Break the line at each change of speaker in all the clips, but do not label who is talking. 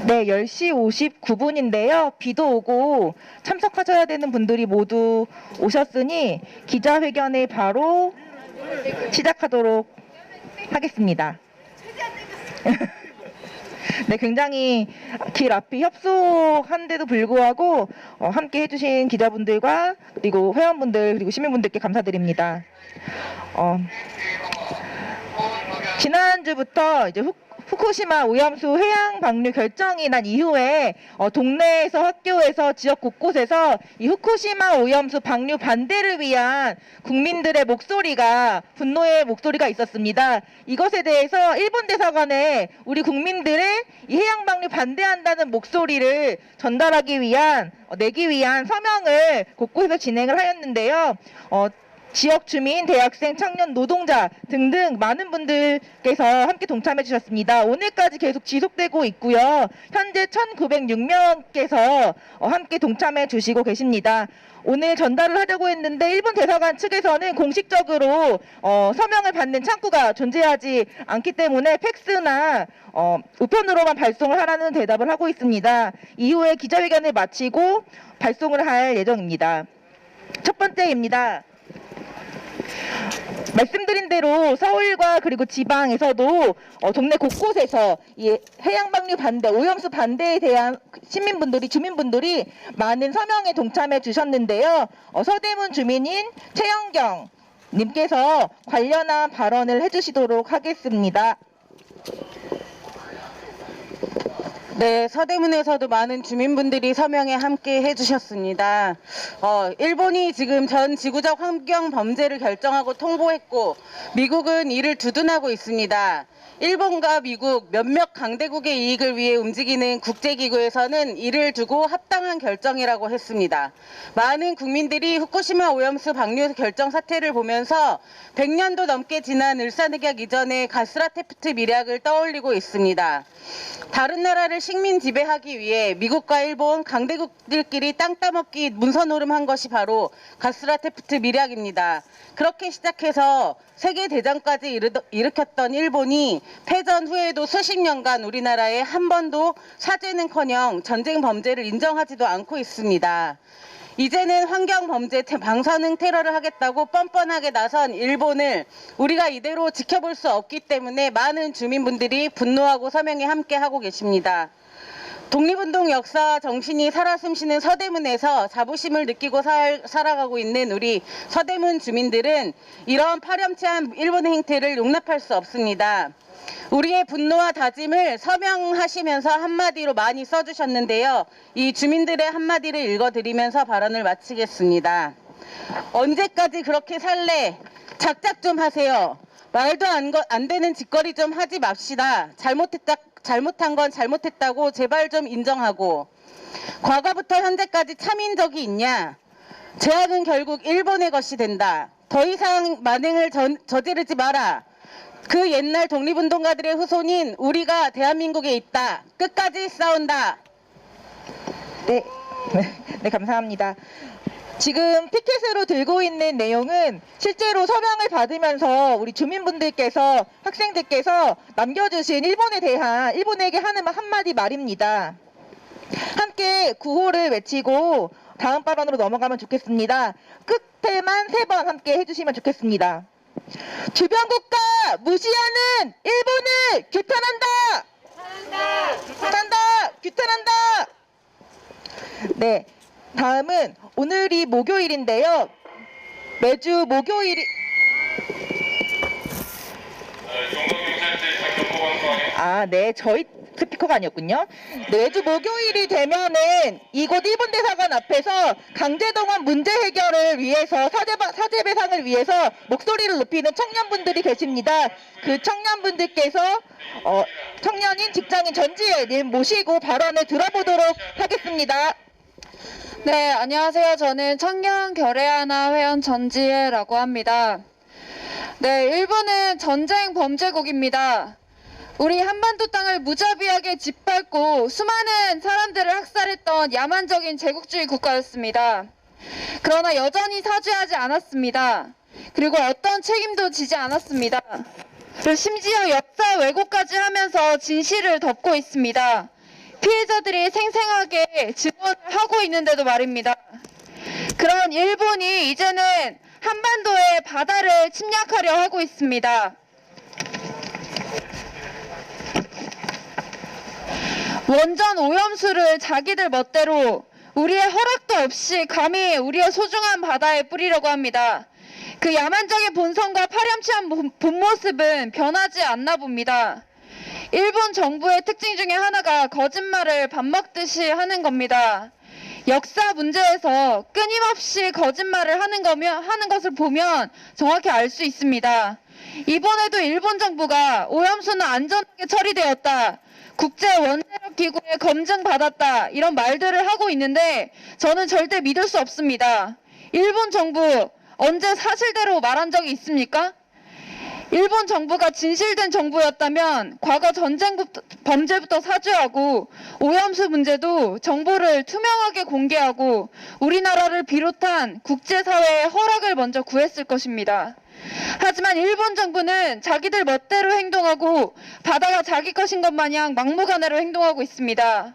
네, 10시 59분인데요. 비도 오고 참석하셔야 되는 분들이 모두 오셨으니 기자회견을 바로 시작하도록 하겠습니다. 네, 굉장히 길 앞이 협소한데도 불구하고 함께 해주신 기자분들과 그리고 회원분들 그리고 시민분들께 감사드립니다. 지난주부터 이제 후쿠시마 오염수 해양 방류 결정이 난 이후에 동네에서 학교에서 지역 곳곳에서 이 후쿠시마 오염수 방류 반대를 위한 국민들의 목소리가 분노의 목소리가 있었습니다. 이것에 대해서 일본 대사관에 우리 국민들의 이 해양 방류 반대한다는 목소리를 전달하기 위한 내기 위한 서명을 곳곳에서 진행을 하였는데요. 지역 주민, 대학생, 청년, 노동자 등등 많은 분들께서 함께 동참해 주셨습니다. 오늘까지 계속 지속되고 있고요. 현재 1906명께서 함께 동참해 주시고 계십니다. 오늘 전달을 하려고 했는데 일본 대사관 측에서는 공식적으로 서명을 받는 창구가 존재하지 않기 때문에 팩스나 우편으로만 발송을 하라는 대답을 하고 있습니다. 이후에 기자회견을 마치고 발송을 할 예정입니다. 첫 번째입니다. 말씀드린 대로 서울과 그리고 지방에서도 동네 곳곳에서 이 해양 방류 반대, 오염수 반대에 대한 시민분들이, 주민분들이 많은 서명에 동참해 주셨는데요. 서대문 주민인 최영경 님께서 관련한 발언을 해주시도록 하겠습니다.
네, 서대문에서도 많은 주민분들이 서명에 함께 해주셨습니다. 일본이 지금 전 지구적 환경 범죄를 결정하고 통보했고 미국은 이를 두둔하고 있습니다. 일본과 미국 몇몇 강대국의 이익을 위해 움직이는 국제기구에서는 이를 두고 합당한 결정이라고 했습니다. 많은 국민들이 후쿠시마 오염수 방류 결정 사태를 보면서 100년도 넘게 지난 을사늑약 이전의 가스라테프트 밀약을 떠올리고 있습니다. 다른 나라를 식민 지배하기 위해 미국과 일본 강대국들끼리 땅 따먹기 문서노름한 것이 바로 가스라테프트 밀약입니다. 그렇게 시작해서 세계대전까지 일으켰던 일본이 패전 후에도 수십 년간 우리나라에 한 번도 사죄는커녕 전쟁 범죄를 인정하지도 않고 있습니다. 이제는 환경범죄 방사능 테러를 하겠다고 뻔뻔하게 나선 일본을 우리가 이대로 지켜볼 수 없기 때문에 많은 주민분들이 분노하고 서명에 함께하고 계십니다. 독립운동 역사 정신이 살아 숨쉬는 서대문에서 자부심을 느끼고 살아가고 있는 우리 서대문 주민들은 이런 파렴치한 일본의 행태를 용납할 수 없습니다. 우리의 분노와 다짐을 서명하시면서 한마디로 많이 써주셨는데요. 이 주민들의 한마디를 읽어드리면서 발언을 마치겠습니다. 언제까지 그렇게 살래? 작작 좀 하세요. 말도 안 되는 짓거리 좀 하지 맙시다. 잘못한 건 잘못했다고 제발 좀 인정하고. 과거부터 현재까지 참인 적이 있냐? 제약은 결국 일본의 것이 된다. 더 이상 만행을 저지르지 마라. 그 옛날 독립운동가들의 후손인 우리가 대한민국에 있다. 끝까지 싸운다.
네, 감사합니다. 지금 피켓으로 들고 있는 내용은 실제로 서명을 받으면서 우리 주민분들께서, 학생들께서 남겨주신 일본에게 하는 한마디 말입니다. 함께 구호를 외치고 다음 발언으로 넘어가면 좋겠습니다. 끝에만 3번 함께 해주시면 좋겠습니다. 주변국가 무시하는 일본을 규탄한다! 규탄한다! 네, 다음은 오늘이 목요일인데요. 매주 목요일이 네, 저희 스피커가 아니었군요. 매주 목요일이 되면은 이곳 일본 대사관 앞에서 강제동원 문제 해결을 위해서 사죄 배상을 위해서 목소리를 높이는 청년분들이 계십니다. 그 청년분들께서 청년인 직장인 전지혜님 모시고 발언을 들어보도록 하겠습니다.
네, 안녕하세요. 저는 청년 결의하나 회원 전지혜라고 합니다. 네, 일본은 전쟁 범죄국입니다. 우리 한반도 땅을 무자비하게 짓밟고 수많은 사람들을 학살했던 야만적인 제국주의 국가였습니다. 그러나 여전히 사죄하지 않았습니다. 그리고 어떤 책임도 지지 않았습니다. 그리고 심지어 역사 왜곡까지 하면서 진실을 덮고 있습니다. 피해자들이 생생하게 증언을 하고 있는데도 말입니다. 그런 일본이 이제는 한반도의 바다를 침략하려 하고 있습니다. 원전 오염수를 자기들 멋대로 우리의 허락도 없이 감히 우리의 소중한 바다에 뿌리려고 합니다. 그 야만적인 본성과 파렴치한 본 모습은 변하지 않나 봅니다. 일본 정부의 특징 중에 하나가 거짓말을 밥 먹듯이 하는 겁니다. 역사 문제에서 끊임없이 거짓말을 하는 것을 보면 정확히 알 수 있습니다. 이번에도 일본 정부가 오염수는 안전하게 처리되었다, 국제원자력기구에 검증받았다, 이런 말들을 하고 있는데 저는 절대 믿을 수 없습니다. 일본 정부 언제 사실대로 말한 적이 있습니까? 일본 정부가 진실된 정부였다면 과거 전쟁 범죄부터 사죄하고 오염수 문제도 정보를 투명하게 공개하고 우리나라를 비롯한 국제사회의 허락을 먼저 구했을 것입니다. 하지만 일본 정부는 자기들 멋대로 행동하고 바다가 자기 것인 것 마냥 막무가내로 행동하고 있습니다.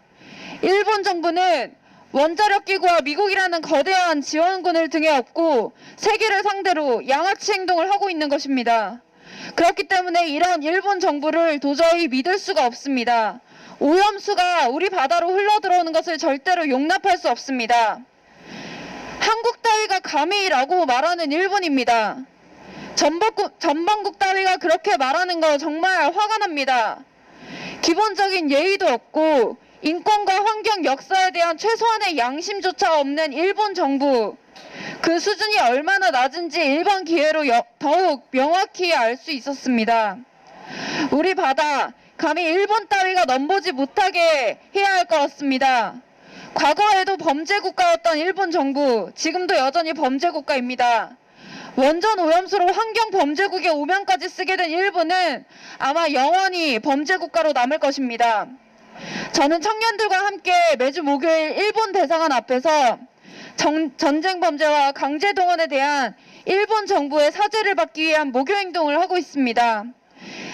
일본 정부는 원자력기구와 미국이라는 거대한 지원군을 등에 업고 세계를 상대로 양아치 행동을 하고 있는 것입니다. 그렇기 때문에 이런 일본 정부를 도저히 믿을 수가 없습니다. 오염수가 우리 바다로 흘러들어오는 것을 절대로 용납할 수 없습니다. 한국 따위가 감히라고 말하는 일본입니다. 전범국 따위가 그렇게 말하는 거 정말 화가 납니다. 기본적인 예의도 없고 인권과 환경 역사에 대한 최소한의 양심조차 없는 일본 정부, 그 수준이 얼마나 낮은지 이번 기회로 더욱 명확히 알 수 있었습니다. 우리 바다 감히 일본 따위가 넘보지 못하게 해야 할 것 같습니다. 과거에도 범죄 국가였던 일본 정부, 지금도 여전히 범죄 국가입니다. 원전 오염수로 환경 범죄국의 오명까지 쓰게 된 일본은 아마 영원히 범죄 국가로 남을 것입니다. 저는 청년들과 함께 매주 목요일 일본 대사관 앞에서 전쟁 범죄와 강제 동원에 대한 일본 정부의 사죄를 받기 위한 목요 행동을 하고 있습니다.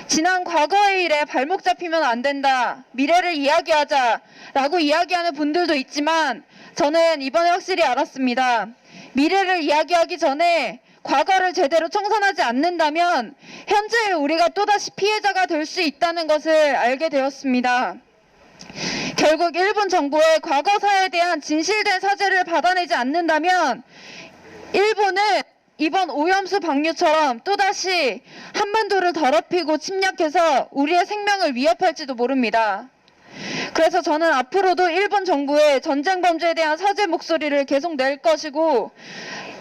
지난 과거의 일에 발목 잡히면 안 된다, 미래를 이야기하자라고 이야기하는 분들도 있지만 저는 이번에 확실히 알았습니다. 미래를 이야기하기 전에 과거를 제대로 청산하지 않는다면 현재의 우리가 또다시 피해자가 될 수 있다는 것을 알게 되었습니다. 결국 일본 정부의 과거사에 대한 진실된 사죄를 받아내지 않는다면 일본은 이번 오염수 방류처럼 또다시 한반도를 더럽히고 침략해서 우리의 생명을 위협할지도 모릅니다. 그래서 저는 앞으로도 일본 정부의 전쟁 범죄에 대한 사죄 목소리를 계속 낼 것이고,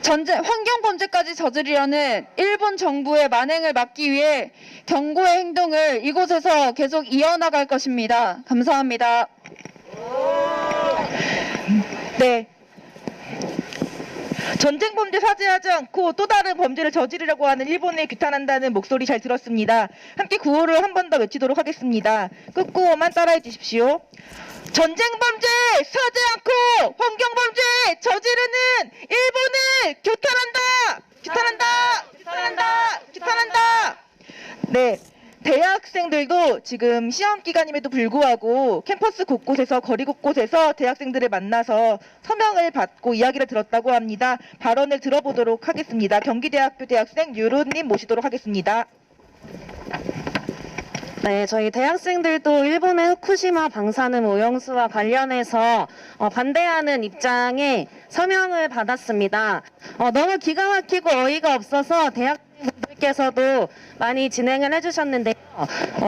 환경 범죄까지 저지르려는 일본 정부의 만행을 막기 위해 경고의 행동을 이곳에서 계속 이어나갈 것입니다. 감사합니다.
네. 전쟁 범죄 사죄하지 않고 또 다른 범죄를 저지르려고 하는 일본에 규탄한다는 목소리 잘 들었습니다. 함께 구호를 한 번 더 외치도록 하겠습니다. 끝구호만 따라해 주십시오. 전쟁 범죄 사죄 않고 환경 범죄 저지르는 일본을 규탄한다! 규탄한다! 규탄한다! 규탄한다! 네. 대학생들도 지금 시험 기간임에도 불구하고 캠퍼스 곳곳에서 거리 곳곳에서 대학생들을 만나서 서명을 받고 이야기를 들었다고 합니다. 발언을 들어보도록 하겠습니다. 경기대학교 대학생 유루님 모시도록 하겠습니다.
네, 저희 대학생들도 일본의 후쿠시마 방사능 오염수와 관련해서 반대하는 입장에 서명을 받았습니다. 너무 기가 막히고 어이가 없어서 대학생분들께서도 많이 진행을 해주셨는데요.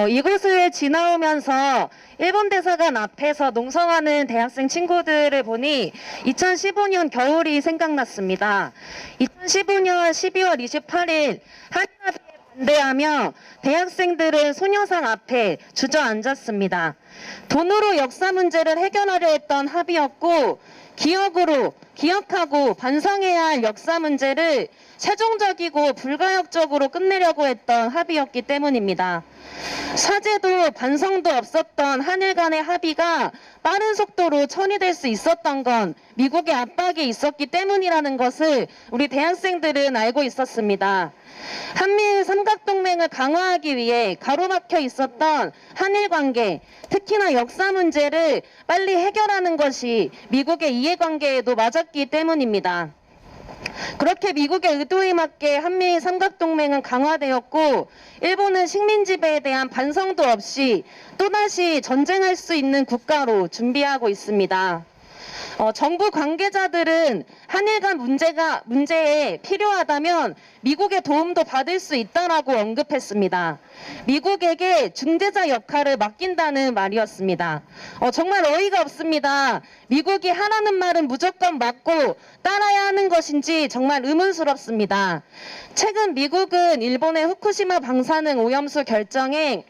이곳을 지나오면서 일본 대사관 앞에서 농성하는 대학생 친구들을 보니 2015년 겨울이 생각났습니다. 2015년 12월 28일 한일합의에 반대하며 대학생들은 소녀상 앞에 주저앉았습니다. 돈으로 역사 문제를 해결하려 했던 합의였고, 기억하고 반성해야 할 역사 문제를 최종적이고 불가역적으로 끝내려고 했던 합의였기 때문입니다. 사죄도 반성도 없었던 한일 간의 합의가 빠른 속도로 처리될 수 있었던 건 미국의 압박이 있었기 때문이라는 것을 우리 대학생들은 알고 있었습니다. 한미일 삼각동맹을 강화하기 위해 가로막혀 있었던 한일 관계, 특히나 역사 문제를 빨리 해결하는 것이 미국의 이해관계에도 맞았기 때문입니다. 그렇게 미국의 의도에 맞게 한미일 삼각동맹은 강화되었고 일본은 식민 지배에 대한 반성도 없이 또다시 전쟁할 수 있는 국가로 준비하고 있습니다. 정부 관계자들은 한일 간 문제에 필요하다면 미국의 도움도 받을 수 있다라고 언급했습니다. 미국에게 중재자 역할을 맡긴다는 말이었습니다. 정말 어이가 없습니다. 미국이 하라는 말은 무조건 맞고 따라야 하는 것인지 정말 의문스럽습니다. 최근 미국은 일본의 후쿠시마 방사능 오염수 결정에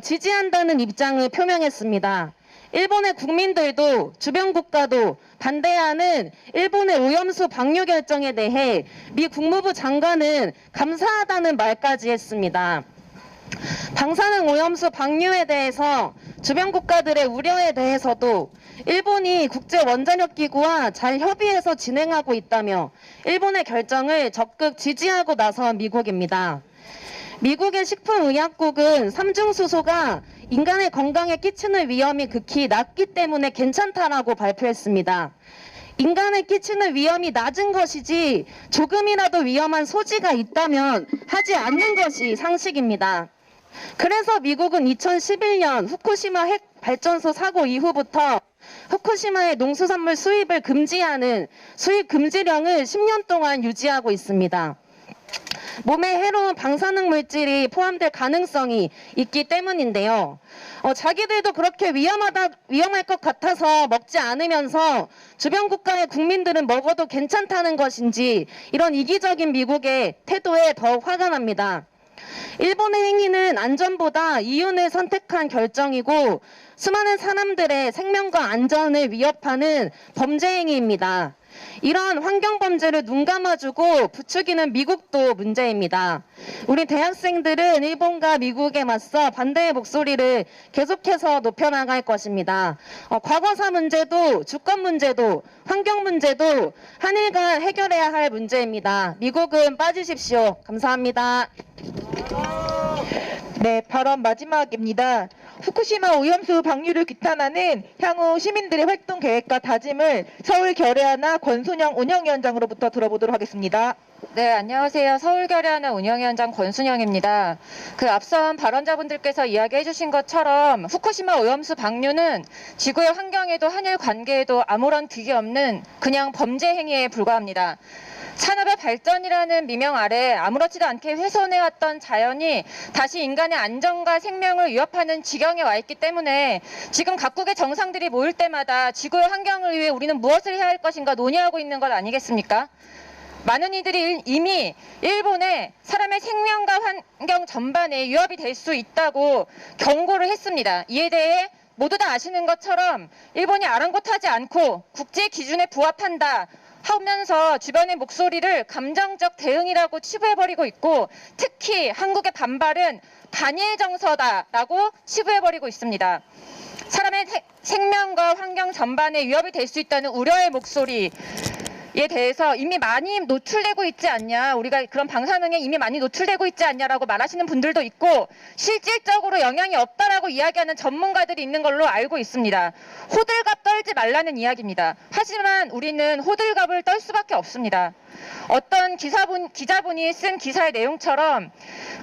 지지한다는 입장을 표명했습니다. 일본의 국민들도 주변 국가도 반대하는 일본의 오염수 방류 결정에 대해 미 국무부 장관은 감사하다는 말까지 했습니다. 방사능 오염수 방류에 대해서 주변 국가들의 우려에 대해서도 일본이 국제원자력기구와 잘 협의해서 진행하고 있다며 일본의 결정을 적극 지지하고 나선 미국입니다. 미국의 식품의약국은 삼중수소가 인간의 건강에 끼치는 위험이 극히 낮기 때문에 괜찮다라고 발표했습니다. 인간에 끼치는 위험이 낮은 것이지 조금이라도 위험한 소지가 있다면 하지 않는 것이 상식입니다. 그래서 미국은 2011년 후쿠시마 핵발전소 사고 이후부터 후쿠시마의 농수산물 수입을 금지하는 수입 금지령을 10년 동안 유지하고 있습니다. 몸에 해로운 방사능 물질이 포함될 가능성이 있기 때문인데요. 자기들도 그렇게 위험할 것 같아서 먹지 않으면서 주변 국가의 국민들은 먹어도 괜찮다는 것인지 이런 이기적인 미국의 태도에 더욱 화가 납니다. 일본의 행위는 안전보다 이윤을 선택한 결정이고 수많은 사람들의 생명과 안전을 위협하는 범죄 행위입니다. 이런 환경 범죄를 눈 감아주고 부추기는 미국도 문제입니다. 우리 대학생들은 일본과 미국에 맞서 반대의 목소리를 계속해서 높여나갈 것입니다. 과거사 문제도 주권 문제도 환경 문제도 한일 간 해결해야 할 문제입니다. 미국은 빠지십시오. 감사합니다.
네, 발언 마지막입니다. 후쿠시마 오염수 방류를 규탄하는 향후 시민들의 활동 계획과 다짐을 서울 결의하나 권순영 운영위원장으로부터 들어보도록 하겠습니다.
네, 안녕하세요. 서울결의하나 운영위원장 권순영입니다. 앞선 발언자분들께서 이야기해 주신 것처럼 후쿠시마 오염수 방류는 지구의 환경에도 한일 관계에도 아무런 득이 없는 그냥 범죄 행위에 불과합니다. 산업의 발전이라는 미명 아래 아무렇지도 않게 훼손해왔던 자연이 다시 인간의 안전과 생명을 위협하는 지경에 와 있기 때문에 지금 각국의 정상들이 모일 때마다 지구의 환경을 위해 우리는 무엇을 해야 할 것인가 논의하고 있는 것 아니겠습니까? 많은 이들이 이미 일본에 사람의 생명과 환경 전반에 위협이 될 수 있다고 경고를 했습니다. 이에 대해 모두 다 아시는 것처럼 일본이 아랑곳하지 않고 국제 기준에 부합한다 하면서 주변의 목소리를 감정적 대응이라고 치부해버리고 있고 특히 한국의 반발은 반일 정서다라고 치부해버리고 있습니다. 사람의 생명과 환경 전반에 위협이 될 수 있다는 우려의 목소리에 대해서 이미 많이 노출되고 있지 않냐, 우리가 그런 방사능에 이미 많이 노출되고 있지 않냐라고 말하시는 분들도 있고 실질적으로 영향이 없다라고 이야기하는 전문가들이 있는 걸로 알고 있습니다. 호들갑 떨지 말라는 이야기입니다. 하지만 우리는 호들갑을 떨 수밖에 없습니다. 어떤 기자분이 쓴 기사의 내용처럼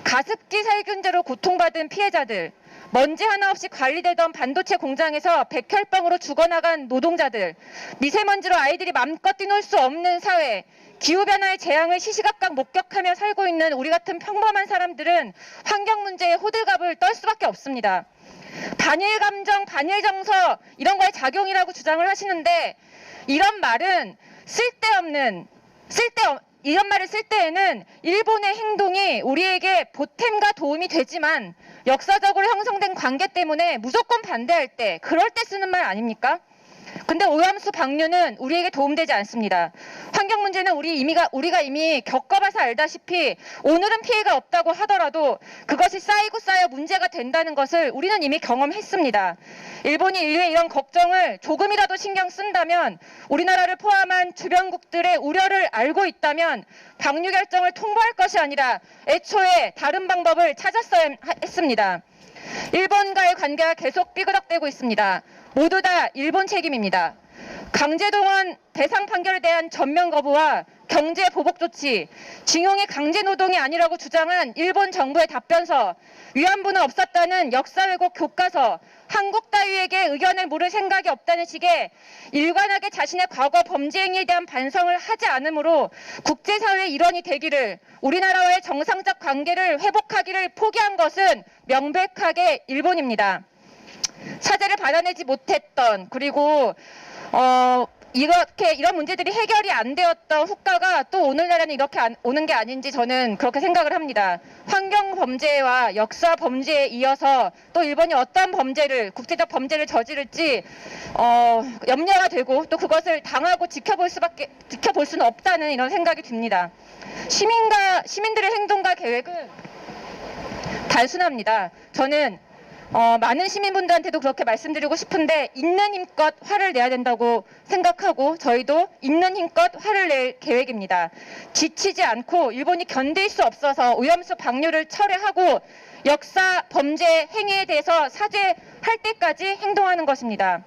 가습기 살균제로 고통받은 피해자들, 먼지 하나 없이 관리되던 반도체 공장에서 백혈병으로 죽어나간 노동자들, 미세먼지로 아이들이 맘껏 뛰놀 수 없는 사회, 기후변화의 재앙을 시시각각 목격하며 살고 있는 우리 같은 평범한 사람들은 환경 문제에 호들갑을 떨 수밖에 없습니다. 반일 감정, 반일 정서 이런 거에 작용이라고 주장을 하시는데 이런 말은 이런 말을 쓸 때에는 일본의 행동이 우리에게 보탬과 도움이 되지만 역사적으로 형성된 관계 때문에 무조건 반대할 때, 그럴 때 쓰는 말 아닙니까? 근데 오염수 방류는 우리에게 도움되지 않습니다. 환경 문제는 우리가 이미 겪어봐서 알다시피 오늘은 피해가 없다고 하더라도 그것이 쌓이고 쌓여 문제가 된다는 것을 우리는 이미 경험했습니다. 일본이 인류의 이런 걱정을 조금이라도 신경 쓴다면, 우리나라를 포함한 주변국들의 우려를 알고 있다면 방류 결정을 통보할 것이 아니라 애초에 다른 방법을 찾았어야 했습니다. 일본과의 관계가 계속 삐그덕대고 있습니다. 모두 다 일본 책임입니다. 강제동원 대상 판결에 대한 전면 거부와 경제 보복 조치, 징용이 강제 노동이 아니라고 주장한 일본 정부의 답변서, 위안부는 없었다는 역사 왜곡 교과서, 한국 따위에게 의견을 물을 생각이 없다는 식의 일관하게 자신의 과거 범죄 행위에 대한 반성을 하지 않으므로 국제사회의 일원이 되기를, 우리나라와의 정상적 관계를 회복하기를 포기한 것은 명백하게 일본입니다. 사죄를 받아내지 못했던, 그리고 이런 문제들이 해결이 안 되었던 후과가 또 오늘날에는 이렇게 오는 게 아닌지 저는 그렇게 생각을 합니다. 환경 범죄와 역사 범죄에 이어서 또 일본이 어떤 국제적 범죄를 저지를지 염려가 되고, 또 그것을 당하고 지켜볼 수는 없다는 이런 생각이 듭니다. 시민들의 행동과 계획은 단순합니다. 저는 많은 시민분들한테도 그렇게 말씀드리고 싶은데, 있는 힘껏 화를 내야 된다고 생각하고 저희도 있는 힘껏 화를 낼 계획입니다. 지치지 않고 일본이 견딜 수 없어서 오염수 방류를 철회하고 역사 범죄 행위에 대해서 사죄할 때까지 행동하는 것입니다.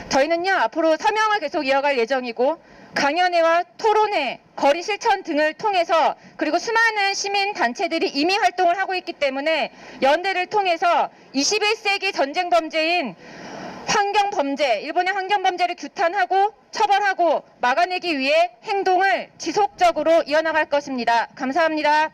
저희는요, 앞으로 서명을 계속 이어갈 예정이고, 강연회와 토론회, 거리 실천 등을 통해서, 그리고 수많은 시민 단체들이 이미 활동을 하고 있기 때문에 연대를 통해서 21세기 전쟁 범죄인 환경 범죄, 일본의 환경 범죄를 규탄하고 처벌하고 막아내기 위해 행동을 지속적으로 이어나갈 것입니다. 감사합니다.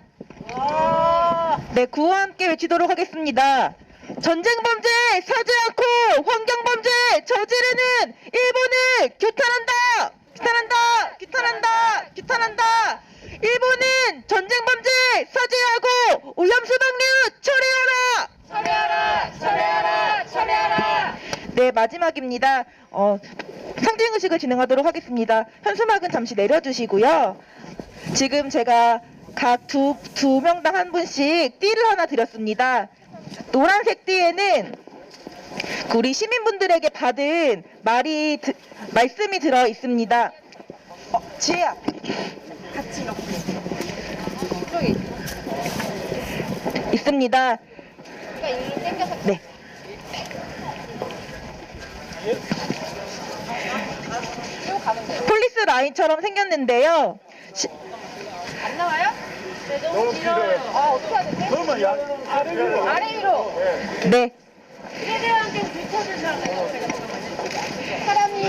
네, 구호와 함께 외치도록 하겠습니다. 전쟁 범죄 사죄하고 환경 범죄 저지르는 일본을 규탄한다! 규탄한다! 규탄한다! 규탄한다! 일본은 전쟁 범죄 사죄하고 오염수 방류 철회하라!
철회하라! 철회하라! 철회하라!
네, 마지막입니다. 상징 의식을 진행하도록 하겠습니다. 현수막은 잠시 내려주시고요. 지금 제가 각 두 명당 한 분씩 띠를 하나 드렸습니다. 노란색 띠에는 우리 시민분들에게 받은 말씀이 들어 있습니다. 지혜야, 같이 이렇게 있습니다. 네. 폴리스 라인처럼 생겼는데요.
안 나와요? 네, 너무 길어요. 어떻게 해야 되지?
그러면
아래 위로.
네.
최대한 좀 붙여주셔야 사람이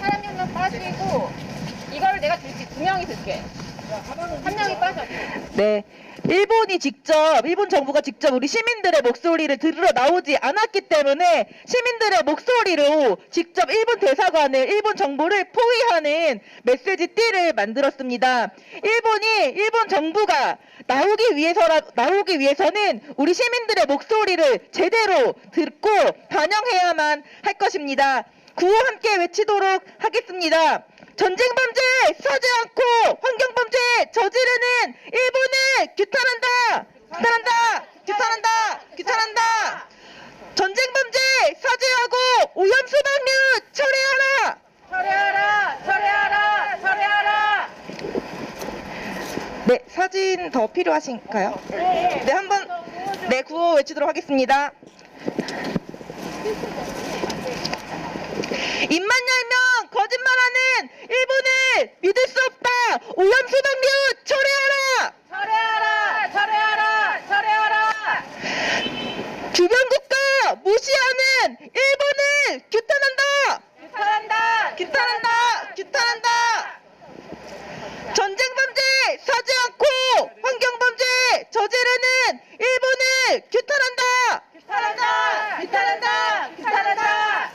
한 명 빠지고, 이거를 내가 들지, 2명이 들게. 한 명이 빠져.
네. 일본 정부가 직접 우리 시민들의 목소리를 들으러 나오지 않았기 때문에 시민들의 목소리로 직접 일본 대사관을, 일본 정부를 포위하는 메시지 띠를 만들었습니다. 일본 정부가 나오기 위해서는 우리 시민들의 목소리를 제대로 듣고 반영해야만 할 것입니다. 구호 함께 외치도록 하겠습니다. 전쟁 범죄 사죄 않고 환경 범죄 저지르는 일본을 규탄한다! 규탄한다! 규탄한다! 규탄한다! 전쟁 범죄 사죄하고 오염수 방류 철회하라!
철회하라! 철회하라! 철회하라!
네, 사진 더 필요하신가요? 네, 한번 구호 외치도록 하겠습니다. 입만 열면 거짓말하는 일본을 믿을 수 없다. 오염수 방류 철회하라.
철회하라! 철회하라! 철회하라!
주변 국가 무시하는 일본을 규탄한다.
규탄한다!
규탄한다. 규탄한다. 전쟁 범죄 사죄 않고 환경 범죄 저지르는 일본을 규탄한다.
규탄한다! 규탄한다! 규탄한다!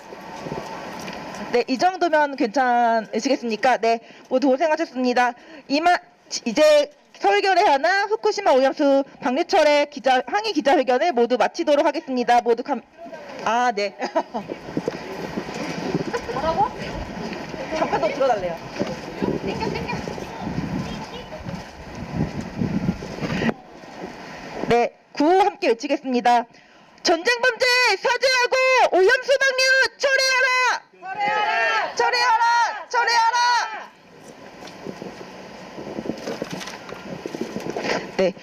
네, 이 정도면 괜찮으시겠습니까? 네, 모두 고생하셨습니다. 이제 서울결의 하나 후쿠시마 오염수 방류철의 항의 기자회견을 모두 마치도록 하겠습니다. 모두 네.
뭐라고?
잠깐 더 들어달래요. 네, 구호 함께 외치겠습니다. 전쟁 범죄 사죄하고 오염수 방류 철회하라! 철회하라! 철회하라! 철회하라! 네.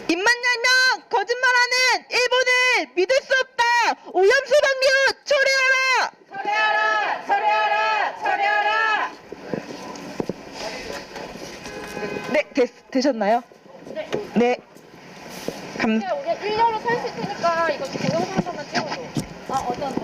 입만 열면 거짓말하는 일본을 믿을 수 없다! 오염수 방류 철회하라! 철회하라! 철회하라! 철회하라! 네, 되셨나요? 네.
우리가 1년을 서 있을 테니까 이거 동영상 한 번만 찍어줘. 어떤